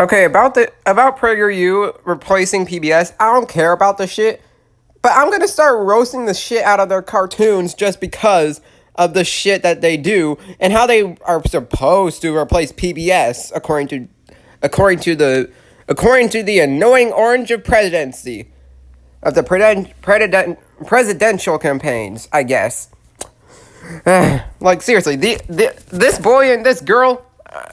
Okay, about PragerU replacing PBS, I don't care about the shit, but I'm gonna start roasting the shit out of their cartoons just because of the shit that they do and how they are supposed to replace PBS according to the annoying orange of presidency of the presidential campaigns, I guess. Like, seriously, this boy and this girl,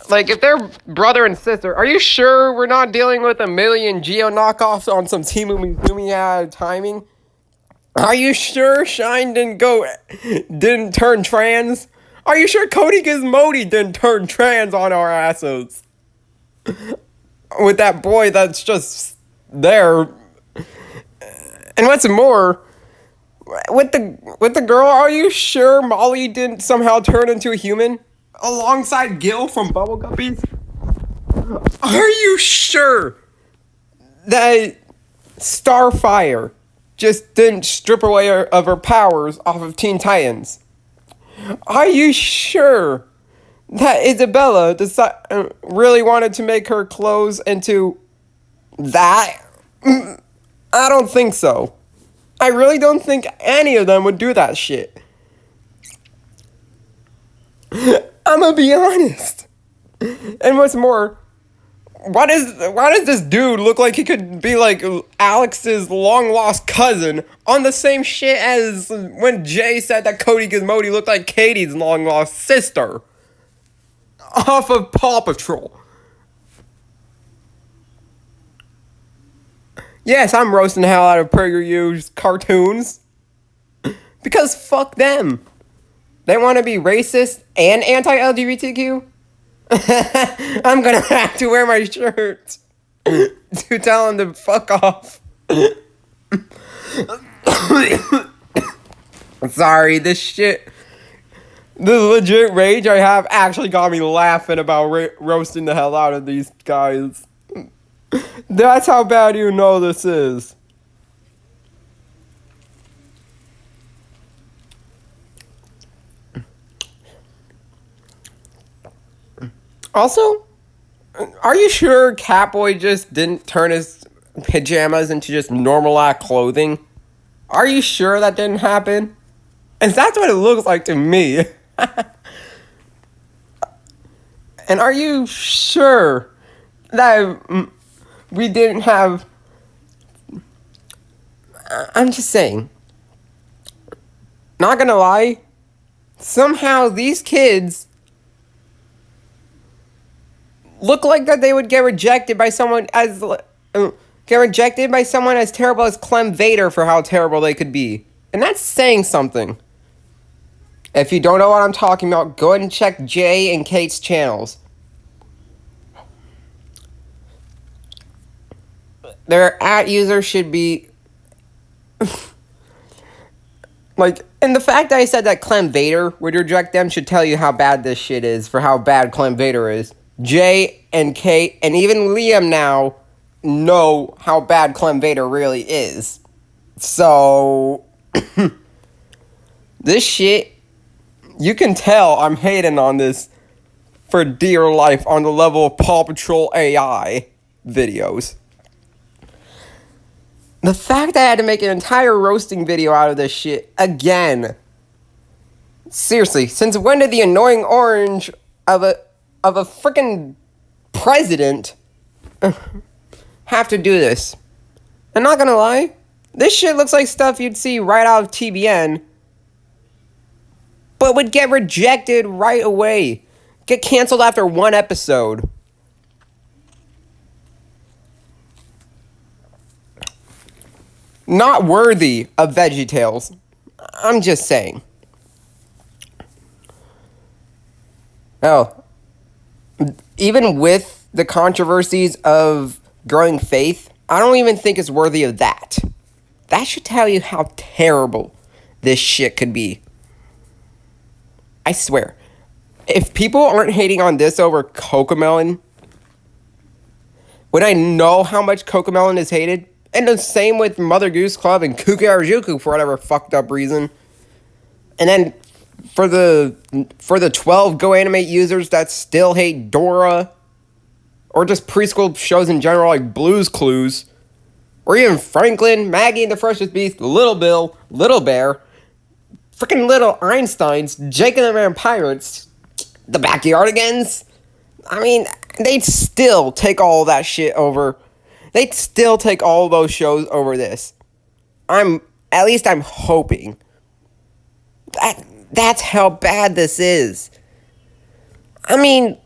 like, if they're brother and sister, are you sure we're not dealing with a million Geo knockoffs on some Timu Mizumi timing? Are you sure Shine didn't turn trans? Are you sure Cody Gizmody didn't turn trans on our asses? With that boy that's just there. And what's more, with the girl, are you sure Molly didn't somehow turn into a human alongside Gil from Bubble Guppies? Are you sure that Starfire just didn't strip away of her powers off of Teen Titans? Are you sure that Isabella really wanted to make her clothes into that? I don't think so. I really don't think any of them would do that shit. I'm gonna be honest. And what's more, why does this dude look like he could be like Alex's long lost cousin on the same shit as when Jay said that Cody Gizmody looked like Katie's long lost sister off of Paw Patrol? Yes, I'm roasting the hell out of PragerU's cartoons. Because fuck them. They want to be racist and anti-LGBTQ? I'm gonna have to wear my shirt to tell them to fuck off. Sorry, the legit rage I have actually got me laughing about roasting the hell out of these guys. That's how bad you know this is. Also, are you sure Catboy just didn't turn his pajamas into just normal-ass clothing? Are you sure that didn't happen? And that's what it looks like to me. And are you sure that we didn't have... I'm just saying. Not gonna lie. Somehow these kids look like that they would get rejected by someone as terrible as Clem Vader for how terrible they could be. And that's saying something. If you don't know what I'm talking about, go ahead and check Jay and Kate's channels. Their @user should be... like, and the fact that I said that Clem Vader would reject them should tell you how bad this shit is for how bad Clem Vader is. Jay and Kate and even Liam now know how bad Clem Vader really is. So, this shit, you can tell I'm hating on this for dear life on the level of Paw Patrol AI videos. The fact that I had to make an entire roasting video out of this shit again. Seriously, since when did the annoying orange of a freaking president have to do this? I'm not gonna lie, this shit looks like stuff you'd see right out of TBN, but would get rejected right away. Get canceled after one episode. Not worthy of VeggieTales. I'm just saying. Oh. Even with the controversies of Growing Faith, I don't even think it's worthy of that. That should tell you how terrible this shit could be. I swear. If people aren't hating on this over Cocomelon, when I know how much Cocomelon is hated, and the same with Mother Goose Club and Kuki Harajuku for whatever fucked up reason, and then for the 12 Go Animate users that still hate Dora, or just preschool shows in general like Blue's Clues, or even Franklin, Maggie and the Freshest Beast, Little Bill, Little Bear, freaking Little Einsteins, Jake and the Man Pirates, the Backyardigans. I mean, they'd still take all that shit over. They'd still take all those shows over this. I'm hoping. That's how bad this is. I mean,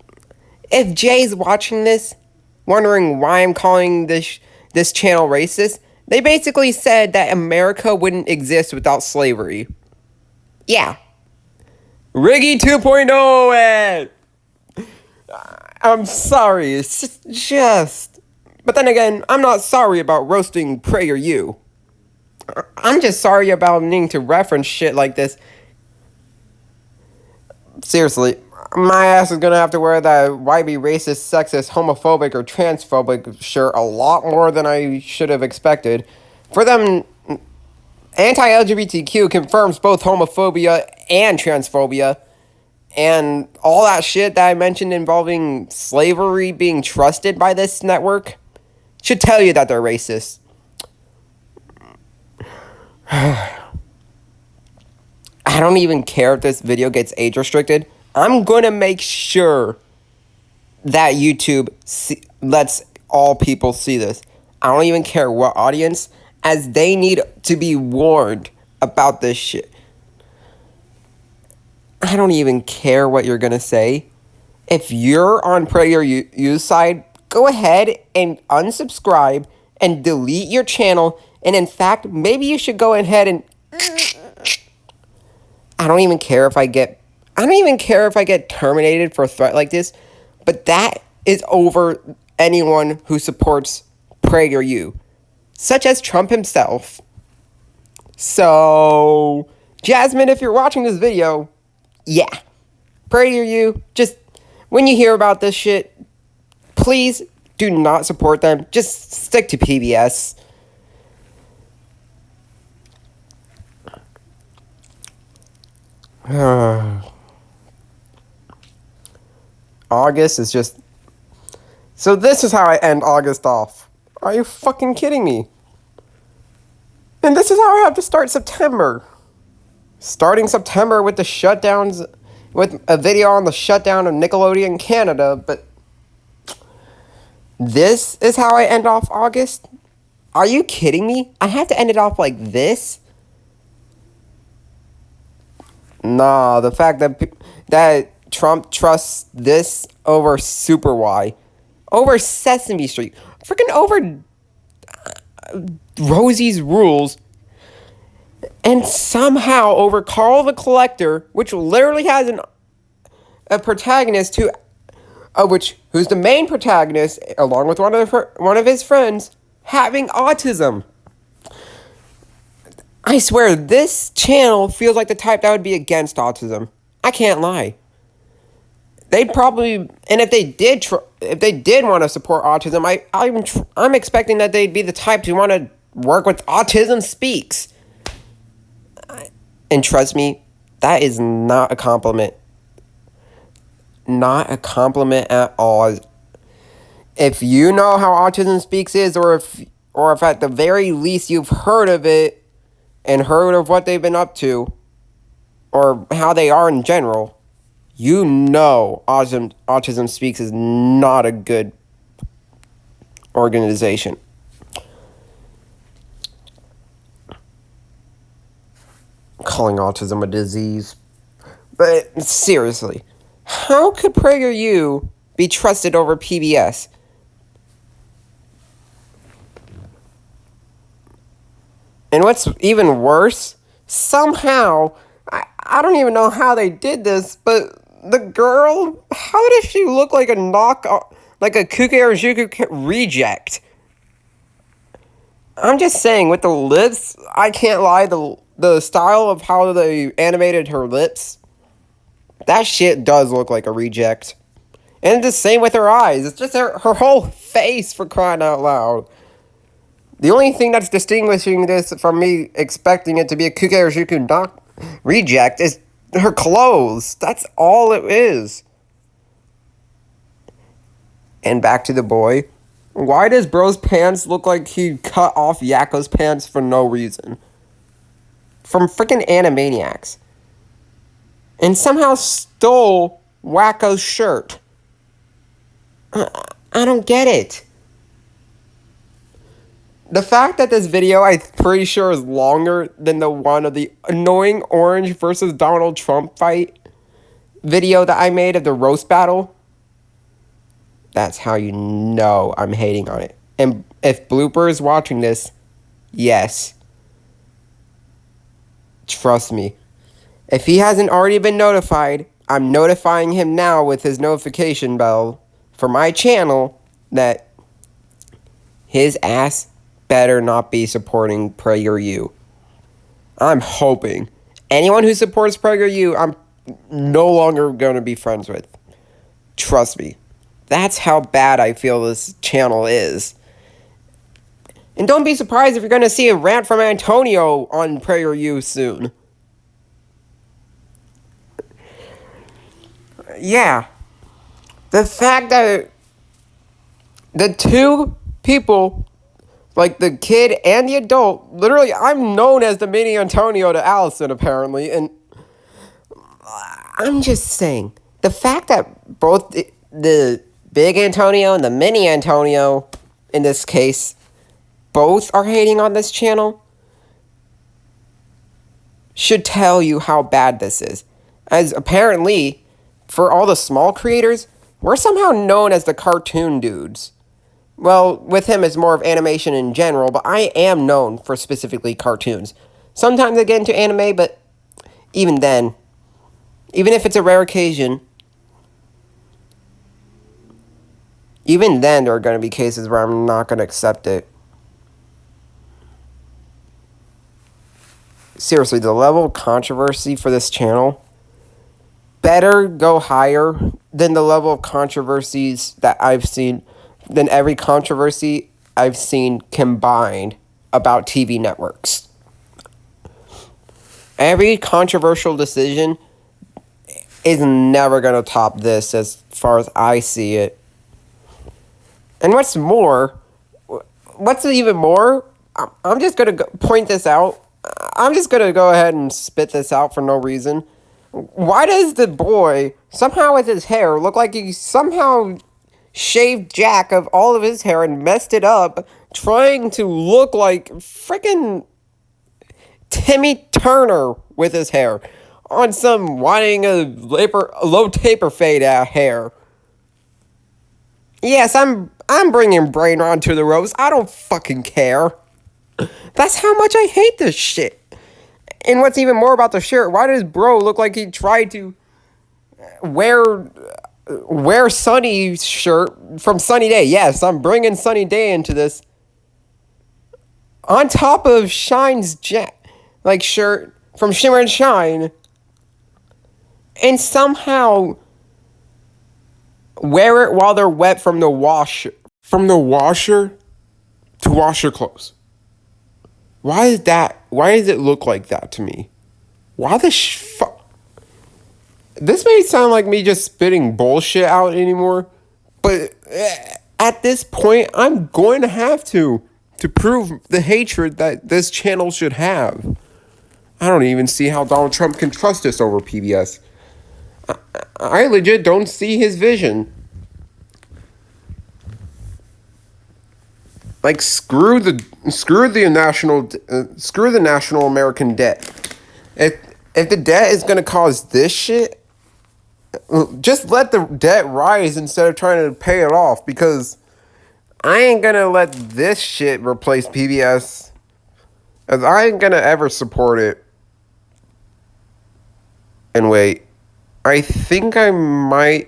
if Jay's watching this, wondering why I'm calling this channel racist, they basically said that America wouldn't exist without slavery. Yeah. Riggy 2.0 it! I'm sorry, it's just... But then again, I'm not sorry about roasting PragerU. I'm just sorry about needing to reference shit like this. Seriously, my ass is gonna have to wear that YB racist, sexist, homophobic, or transphobic shirt a lot more than I should have expected. For them, anti-LGBTQ confirms both homophobia and transphobia. And all that shit that I mentioned involving slavery being trusted by this network should tell you that they're racist. I don't even care if this video gets age restricted. I'm going to make sure that YouTube lets all people see this. I don't even care what audience, as they need to be warned about this shit. I don't even care what you're going to say. If you're on PragerU's side, go ahead and unsubscribe and delete your channel. And in fact, maybe you should go ahead and... I don't even care if I get terminated for a threat like this. But that is over anyone who supports PragerU, such as Trump himself. So, Jasmine, if you're watching this video... Yeah, PragerU, just when you hear about this shit, please do not support them. Just stick to PBS. August is just... So this is how I end August off. Are you fucking kidding me? And this is how I have to start September. Starting September with the shutdowns, with a video on the shutdown of Nickelodeon Canada, but this is how I end off August? Are you kidding me? I have to end it off like this? Nah, the fact that Trump trusts this over Super Y, over Sesame Street, freaking over Rosie's Rules, and somehow over Carl the Collector, which literally has a protagonist who's the main protagonist, along with one of his friends, having autism. I swear, this channel feels like the type that would be against autism. I can't lie. They'd probably, and if they did want to support autism, I'm expecting that they'd be the type to want to work with Autism Speaks. And trust me, that is not a compliment. Not a compliment at all. If you know how Autism Speaks is, or if at the very least you've heard of it and heard of what they've been up to, or how they are in general, you know Autism Speaks is not a good organization. Calling autism a disease. But seriously, how could PragerU be trusted over PBS? And what's even worse, somehow, I don't even know how they did this, but the girl, how does she look like a PragerU reject? I'm just saying, with the lips, I can't lie, the style of how they animated her lips, that shit does look like a reject. And the same with her eyes. It's just her whole face, for crying out loud. The only thing that's distinguishing this from me expecting it to be a PragerU reject is her clothes. That's all it is. And back to the boy. Why does bro's pants look like he cut off Yakko's pants for no reason? From freaking Animaniacs. And somehow stole Wacko's shirt. I don't get it. The fact that this video, I'm pretty sure, is longer than the one of the annoying Orange versus Donald Trump fight video that I made of the roast battle. That's how you know I'm hating on it. And if Blooper is watching this, yes. Trust me. If he hasn't already been notified, I'm notifying him now with his notification bell for my channel that his ass better not be supporting PragerU. I'm hoping. Anyone who supports PragerU, I'm no longer going to be friends with. Trust me. That's how bad I feel this channel is. And don't be surprised if you're going to see a rant from Antonio on PragerU soon. Yeah. The fact that the two people, like the kid and the adult, literally, I'm known as the mini Antonio to Allison, apparently, and I'm just saying, the fact that both the big Antonio and the mini Antonio, in this case, both are hating on this channel, should tell you how bad this is. As apparently, for all the small creators, we're somehow known as the cartoon dudes. Well, with him it's more of animation in general, but I am known for specifically cartoons. Sometimes I get into anime, but even then, even if it's a rare occasion, even then there are going to be cases where I'm not going to accept it. Seriously, the level of controversy for this channel better go higher than the level of controversies that I've seen, than every controversy I've seen combined about TV networks. Every controversial decision is never going to top this as far as I see it. And what's even more, I'm just going to point this out. I'm just going to go ahead and spit this out for no reason. Why does the boy, somehow with his hair, look like he somehow shaved Jack of all of his hair and messed it up, trying to look like freaking Timmy Turner with his hair, on some wanting a low taper fade hair? Yes, I'm bringing Brain onto the ropes. I don't fucking care. That's how much I hate this shit. And what's even more about the shirt, why does bro look like he tried to wear Sunny's shirt from Sunny Day? Yes, I'm bringing Sunny Day into this. On top of Shine's shirt from Shimmer and Shine. And somehow wear it while they're wet from the washer to wash your clothes. Why is that? Why does it look like that to me? Why the fuck? This may sound like me just spitting bullshit out anymore, but at this point, I'm going to have to prove the hatred that this channel should have. I don't even see how Donald Trump can trust us over PBS. I legit don't see his vision. Like, screw the national American debt. If the debt is gonna cause this shit, just let the debt rise instead of trying to pay it off, because I ain't gonna let this shit replace PBS, as I ain't gonna ever support it. And wait, I think I might.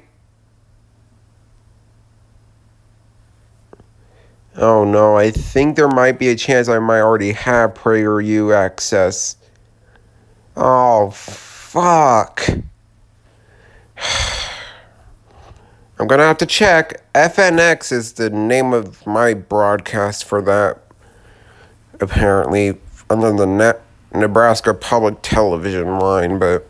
Oh no, I think there might be a chance I might already have PragerU access. Oh, fuck. I'm gonna have to check. FNX is the name of my broadcast for that, apparently, under the Nebraska Public Television line, but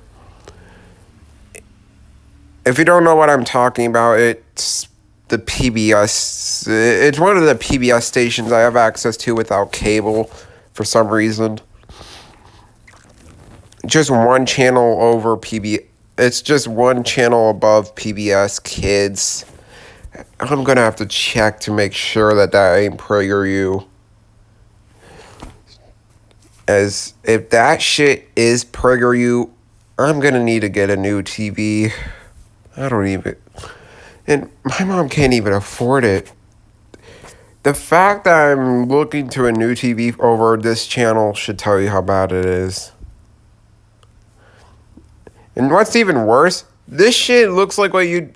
if you don't know what I'm talking about, it's the PBS. It's one of the PBS stations I have access to without cable for some reason. Just one channel over PBS. It's just one channel above PBS Kids. I'm gonna have to check to make sure that ain't PragerU. As if that shit is PragerU, I'm gonna need to get a new TV. I don't even. And my mom can't even afford it. The fact that I'm looking to a new TV over this channel should tell you how bad it is. And what's even worse, this shit looks like what you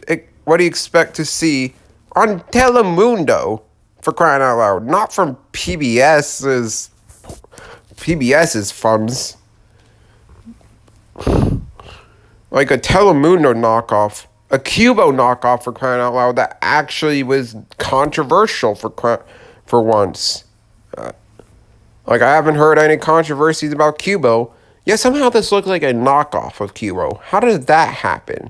expect to see on Telemundo, for crying out loud, not from PBS's funds. Like a Telemundo knockoff, a Cubo knockoff, for crying out loud, that actually was controversial for once. Like, I haven't heard any controversies about Cubo, yet somehow this looks like a knockoff of Cubo. How did that happen?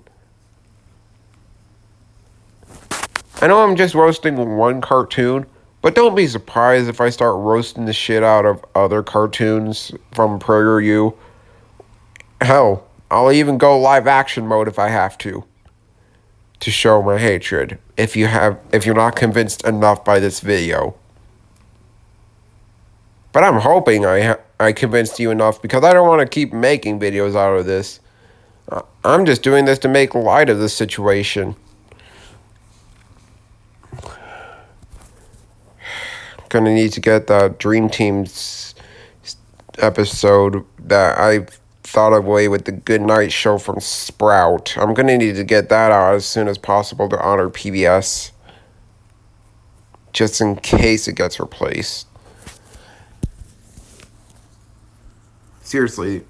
I know I'm just roasting one cartoon, but don't be surprised if I start roasting the shit out of other cartoons from PragerU. Hell, I'll even go live action mode if I have to show my hatred, if you're not convinced enough by this video. But I'm hoping I convinced you enough, because I don't want to keep making videos out of this. I'm just doing this to make light of the situation. Gonna need to get the Dream Team's episode that I thought of away with the Good Night Show from Sprout. I'm gonna need to get that out as soon as possible to honor PBS, just in case it gets replaced. Seriously,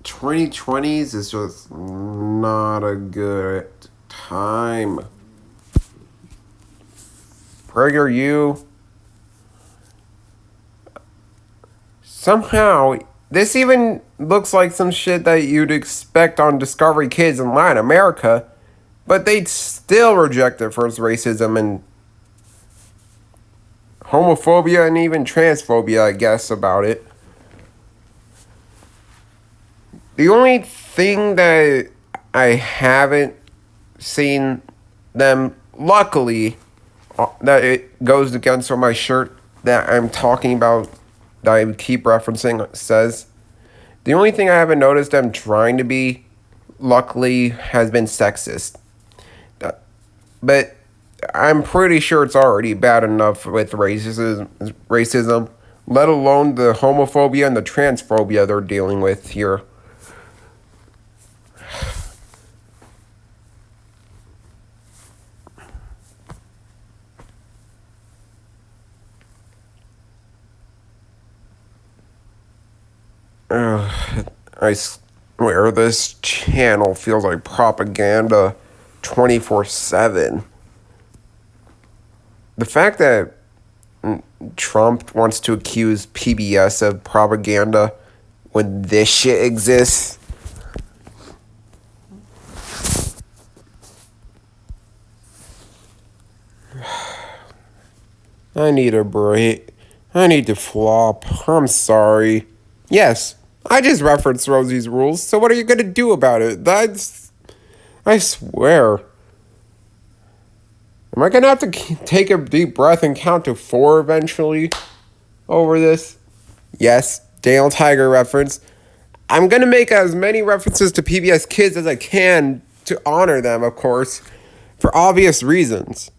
2020s is just not a good time. PragerU. Somehow, this even looks like some shit that you'd expect on Discovery Kids in Latin America, but they'd still reject it for its racism and homophobia and even transphobia, I guess, about it. The only thing that I haven't seen them, luckily, that it goes against what my shirt that I'm talking about, that I keep referencing, says, the only thing I haven't noticed them trying to be, luckily, has been sexist. But I'm pretty sure it's already bad enough with racism, let alone the homophobia and the transphobia they're dealing with here. I swear this channel feels like propaganda 24/7. The fact that Trump wants to accuse PBS of propaganda when this shit exists. I need a break. I need to flop. I'm sorry. Yes, I just referenced Rosie's rules, so what are you gonna do about it? I swear. Am I gonna have to take a deep breath and count to 4 eventually over this? Yes, Daniel Tiger reference. I'm gonna make as many references to PBS Kids as I can to honor them, of course, for obvious reasons.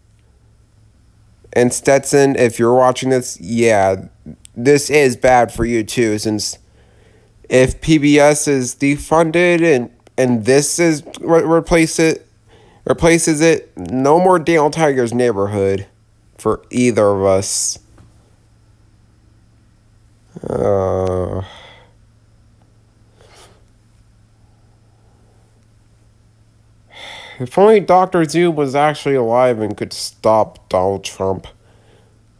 And Stetson, if you're watching this, yeah, this is bad for you too, since if PBS is defunded and this is what replaces it, no more Daniel Tiger's Neighborhood for either of us. If only Dr. Zoom was actually alive and could stop Donald Trump.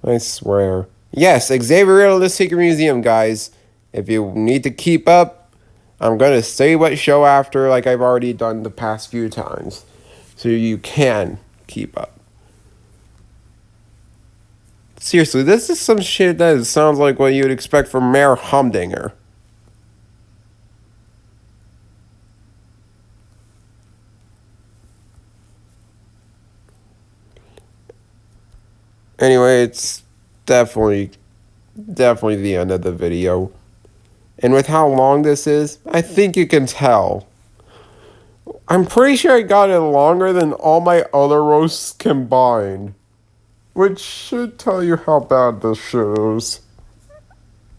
I swear. Yes, Xavier of the Secret Museum, guys. If you need to keep up, I'm going to say what show after, like I've already done the past few times, so you can keep up. Seriously, this is some shit that sounds like what you'd expect from Mayor Humdinger. Anyway, it's definitely the end of the video. And with how long this is, I think you can tell. I'm pretty sure I got it longer than all my other roasts combined. Which should tell you how bad this shit is.